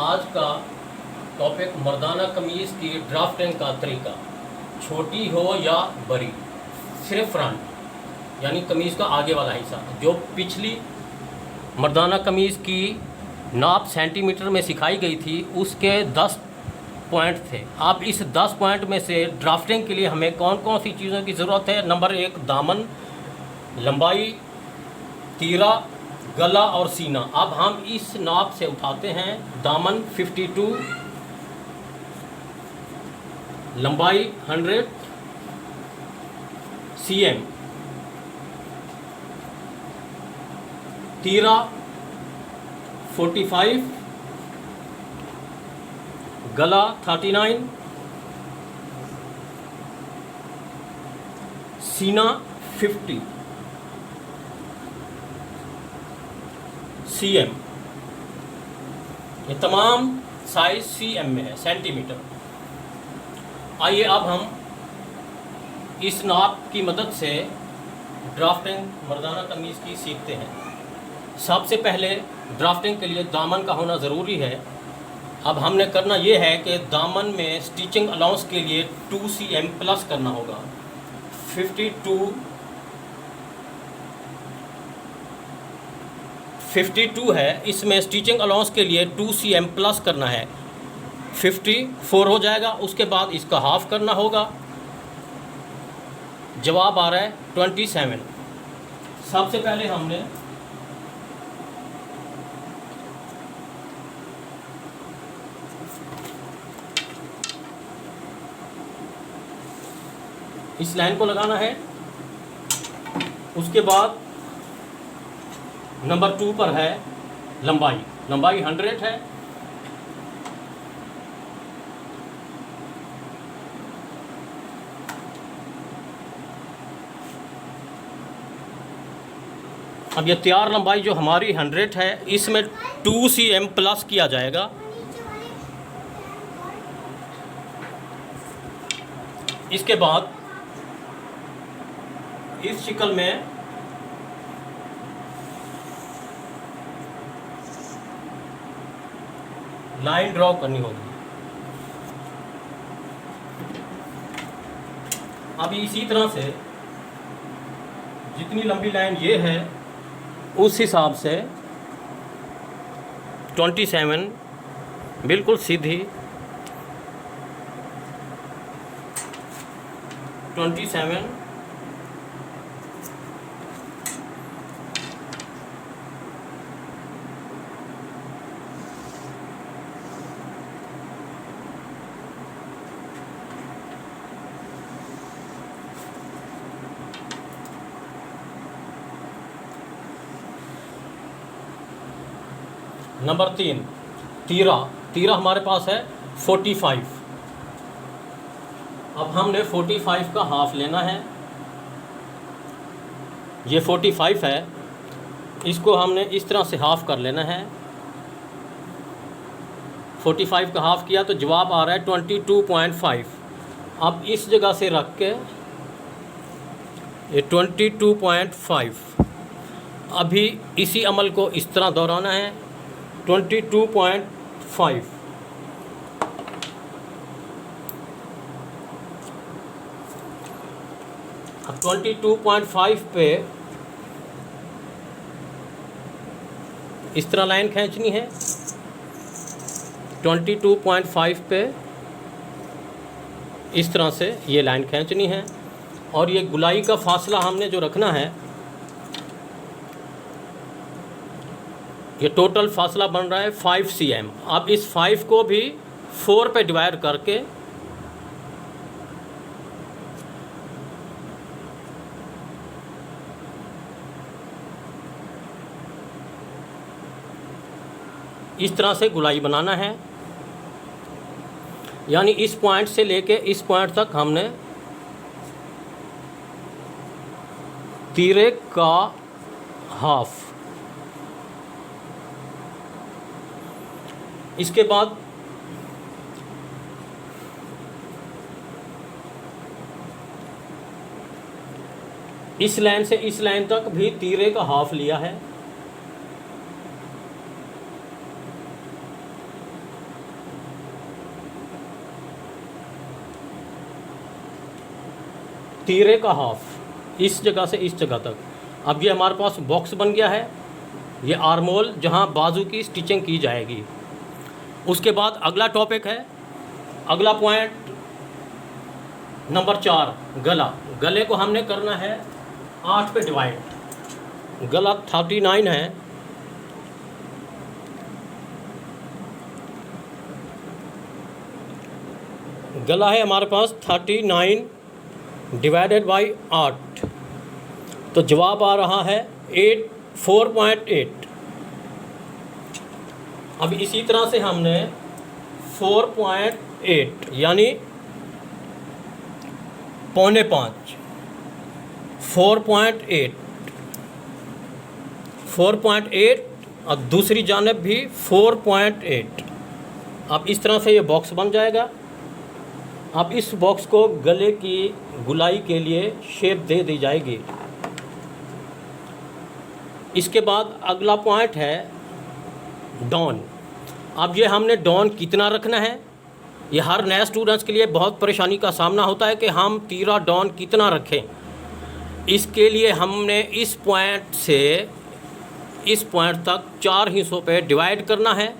आज का टॉपिक मर्दाना कमीज़ की ड्राफ्टिंग का तरीका। छोटी हो या बड़ी, सिर्फ फ्रंट यानी कमीज़ का आगे वाला हिस्सा। जो पिछली मर्दाना कमीज़ की नाप सेंटीमीटर में सिखाई गई थी उसके 10 पॉइंट थे। अब इस 10 पॉइंट में से ड्राफ्टिंग के लिए हमें कौन कौन सी चीज़ों की ज़रूरत है। नंबर 1, दामन, लंबाई, तीरा, गला और सीना। अब हम इस नाप से उठाते हैं। दामन 52, लंबाई 100 cm, तीरा 45, गला 39, सीना 50 cm। ये तमाम साइज cm में है, सेंटीमीटर। आइए अब हम इस नाप की मदद से ड्राफ्टिंग मर्दाना कमीज़ की सीखते हैं। सबसे पहले ड्राफ्टिंग के लिए दामन का होना ज़रूरी है। अब हमने करना ये है कि दामन में स्टिचिंग अलाउंस के लिए 2 cm प्लस करना होगा। 52 है, इसमें स्टिचिंग अलाउंस के लिए 2 cm प्लस करना है। 54 हो जाएगा। उसके बाद इसका हाफ करना होगा। जवाब आ रहा है 27। सबसे पहले हमने इस लाइन को लगाना है। उसके बाद नंबर 2 पर है लंबाई। लंबाई 100 है। अब ये तैयार लंबाई जो हमारी 100 है, इसमें 2 cm प्लस किया जाएगा। इसके बाद इस शिकल में लाइन ड्रॉ करनी होगी। अब इसी तरह से जितनी लंबी लाइन ये है उस हिसाब से 27 बिल्कुल सीधी 27 नंबर 3, तीरा। तीरा हमारे पास है 45। अब हमने 45 का हाफ लेना है। ये 45 है, इसको हमने इस तरह से हाफ कर लेना है। 45 का हाफ किया तो जवाब आ रहा है 22.5। अब इस जगह से रख के ये 22.5। अभी इसी अमल को इस तरह दोहराना है। 22.5। अब 22.5 पे इस तरह लाइन खींचनी है। 22.5 पे इस तरह से ये लाइन खींचनी है। और ये गुलाई का फासला हमने जो रखना है, ये टोटल फासला बन रहा है 5 cm। अब इस 5 को भी 4 पे डिवाइड करके इस तरह से गुलाई बनाना है। यानी इस पॉइंट से लेके इस पॉइंट तक हमने तीरे का हाफ। इसके बाद इस लाइन से इस लाइन तक भी तीरे का हाफ लिया है। तीरे का हाफ, इस जगह से इस जगह तक। अब ये हमारे पास बॉक्स बन गया है, ये आर्मोल जहाँ बाजू की स्टिचिंग की जाएगी। उसके बाद अगला टॉपिक है, अगला पॉइंट नंबर 4, गला। गले को हमने करना है 8 पे डिवाइड। गला 39 है, गला है हमारे पास 39 डिवाइडेड बाई 8, तो जवाब आ रहा है 4.8। अब इसी तरह से हमने 4.8 यानी 4.5, 4.8 और दूसरी जानब भी 4.8। अब इस तरह से ये बॉक्स बन जाएगा। अब इस बॉक्स को गले की गुलाई के लिए शेप दे दी जाएगी। इसके बाद अगला पॉइंट है डॉन। अब ये हमने डॉन कितना रखना है, ये हर नए स्टूडेंट्स के लिए बहुत परेशानी का सामना होता है कि हम तीरा डॉन कितना रखें। इसके लिए हमने इस पॉइंट से इस पॉइंट तक 4 हिस्सों पे डिवाइड करना है।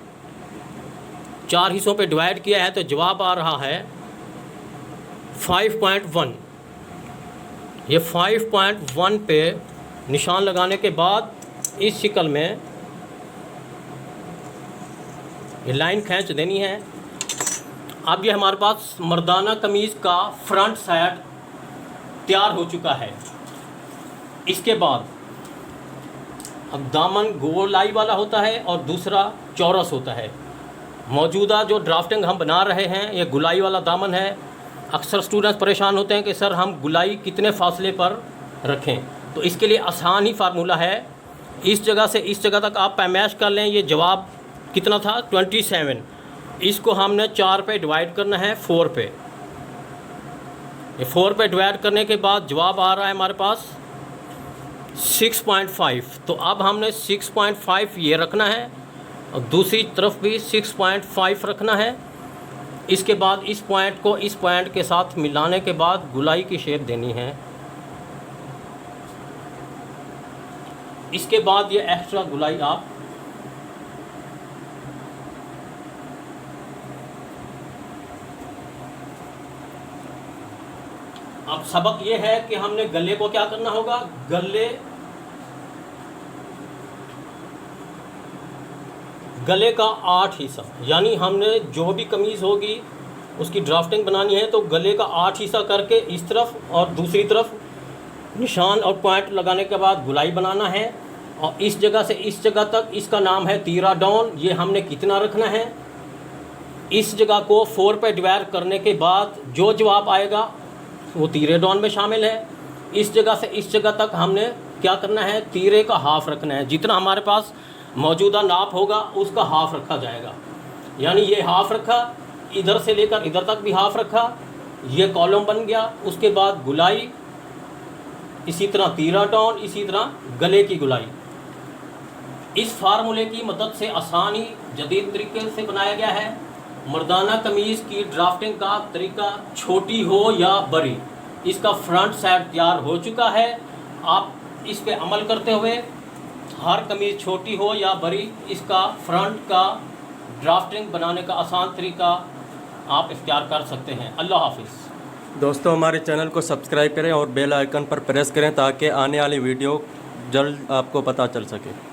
4 हिस्सों पे डिवाइड किया है तो जवाब आ रहा है 5.1। ये 5.1 पे निशान लगाने के बाद इस शक्ल में ये लाइन खींच देनी है। अब ये हमारे पास मर्दाना कमीज़ का फ्रंट साइड तैयार हो चुका है। इसके बाद अब दामन गोलाई वाला होता है और दूसरा चौरस होता है। मौजूदा जो ड्राफ्टिंग हम बना रहे हैं ये गुलाई वाला दामन है। अक्सर स्टूडेंट्स परेशान होते हैं कि सर हम गुलाई कितने फासले पर रखें, तो इसके लिए आसान ही फार्मूला है। इस जगह से इस जगह तक आप पैमाइश कर लें। ये जवाब कितना था 27। इसको हमने 4 पे डिवाइड करना है 4 पे। ये 4 पे डिवाइड करने के बाद जवाब आ रहा है हमारे पास 6.5। तो अब हमने 6.5 ये रखना है और दूसरी तरफ भी 6.5 रखना है। इसके बाद इस पॉइंट को इस पॉइंट के साथ मिलाने के बाद गुलाई की शेप देनी है। इसके बाद ये एक्स्ट्रा गुलाई आप अब सबक ये है कि हमने गले को क्या करना होगा, गले का 8 हिस्सा, यानी हमने जो भी कमीज़ होगी उसकी ड्राफ्टिंग बनानी है तो गले का 8 हिस्सा करके इस तरफ और दूसरी तरफ निशान और पॉइंट लगाने के बाद गुलाई बनाना है। और इस जगह से इस जगह तक इसका नाम है तीरा डॉन। ये हमने कितना रखना है, इस जगह को 4 पे डिवाइड करने के बाद जो जवाब आएगा वो तीरे डॉन में शामिल है। इस जगह से इस जगह तक हमने क्या करना है, तीरे का हाफ रखना है। जितना हमारे पास मौजूदा नाप होगा उसका हाफ रखा जाएगा। यानी ये हाफ रखा, इधर से लेकर इधर तक भी हाफ रखा, ये कॉलम बन गया। उसके बाद गुलाई, इसी तरह तीरा डॉन, इसी तरह गले की गुलाई। इस फार्मूले की मदद से आसानी जदीद तरीके से बनाया गया है। मर्दाना कमीज़ की ड्राफ्टिंग का तरीका छोटी हो या बड़ी, इसका फ्रंट साइड तैयार हो चुका है। आप इस पे अमल करते हुए हर कमीज़ छोटी हो या बड़ी, इसका फ्रंट का ड्राफ्टिंग बनाने का आसान तरीका आप इख्तियार कर सकते हैं। अल्लाह हाफिज़। दोस्तों हमारे चैनल को सब्सक्राइब करें और बेल आइकन पर प्रेस करें ताकि आने वाली वीडियो जल्द आपको पता चल सके।